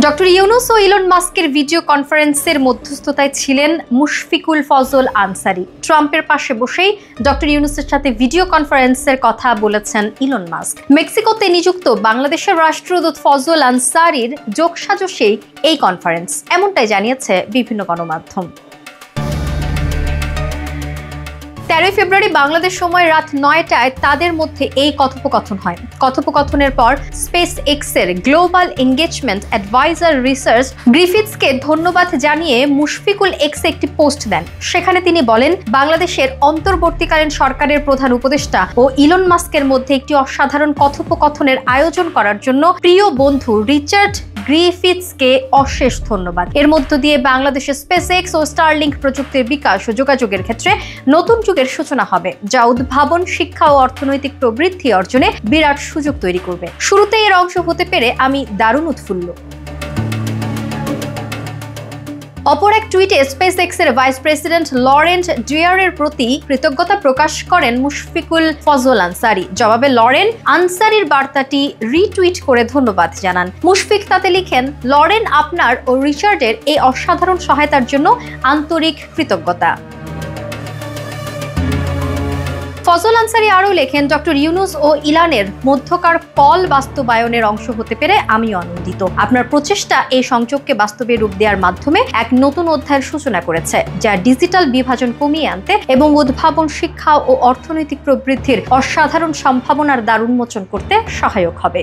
Doctor Yunus ও Elon মাস্কের video কনফারেন্সের মধ্যস্থতায় ছিলেন মুশফিকুল ফজল আনসারী। ট্রাম্পের পাশে বসেই ডক্টর ইউনুসের সাথে ভিডিও কনফারেন্সের কথা বলেছেন ইলন মাস্ক। মেক্সিকোতে নিযুক্ত বাংলাদেশের রাষ্ট্রদূত ফজল আনসারীর যোগসাজশেই এই কনফারেন্স, এমনটাই জানিয়েছে বিভিন্ন গণমাধ্যম। 13 ফেব্রুয়ারি বাংলাদেশ সময় রাত 9টায় তাদের মধ্যে এই কথোপকথন হয়। কথোপকথনের পর স্পেস এক্সের গ্লোবাল এঙ্গেজমেন্ট অ্যাডভাইজার রিসার্চ গ্রিফিথসকে ধন্যবাদ জানিয়ে মুশফিকুল এক্সে একটি পোস্ট দেন। সেখানে তিনি বলেন, বাংলাদেশের অন্তর্বর্তীকালীন সরকারের প্রধান উপদেষ্টা ও ইলন মাস্কের মধ্যে একটি অসাধারণ কথোপকথনের আয়োজন করার জন্য প্রিয় বন্ধু রিচার্ড গ্রিফিথসকে অশেষ ধন্যবাদ। এর মধ্য দিয়ে বাংলাদেশের স্পেস এক্স ও স্টারলিংক প্রযুক্তির বিকাশ ও যোগাযোগের ক্ষেত্রে নতুন যুগের সূচনা হবে, যা উদ্ভাবন, শিক্ষা ও অর্থনৈতিক প্রবৃদ্ধি অর্জনে বিরাট সুযোগ তৈরি করবে। শুরুতে এর অংশ হতে পেরে আমি দারুণ উৎফুল্ল। অপর এক টুইটে স্পেস এক্সের ভাইস প্রেসিডেন্ট লরেন্ট ডিয়ারের প্রতি কৃতজ্ঞতা প্রকাশ করেন মুশফিকুল ফজল আনসারী। জবাবে লরেন আনসারীর বার্তাটি রিটুইট করে ধন্যবাদ জানান। মুশফিক তাতে লিখেন, লরেন আপনার ও রিচার্ডের এই অসাধারণ সহায়তার জন্য আন্তরিক কৃতজ্ঞতা। ফজল আনসারী আরও লেখেন, ডক্টর ইউনুস ও ইলানের মধ্যকার কল বাস্তবায়নের অংশ হতে পেরে আমি আনন্দিত। আপনার প্রচেষ্টা এই সংযোগকে বাস্তবে রূপ দেওয়ার মাধ্যমে এক নতুন অধ্যায়ের সূচনা করেছে, যা ডিজিটাল বিভাজন কমিয়ে আনতে এবং উদ্ভাবন, শিক্ষা ও অর্থনৈতিক প্রবৃদ্ধির অসাধারণ সম্ভাবনার দ্বার উন্মোচন করতে সহায়ক হবে।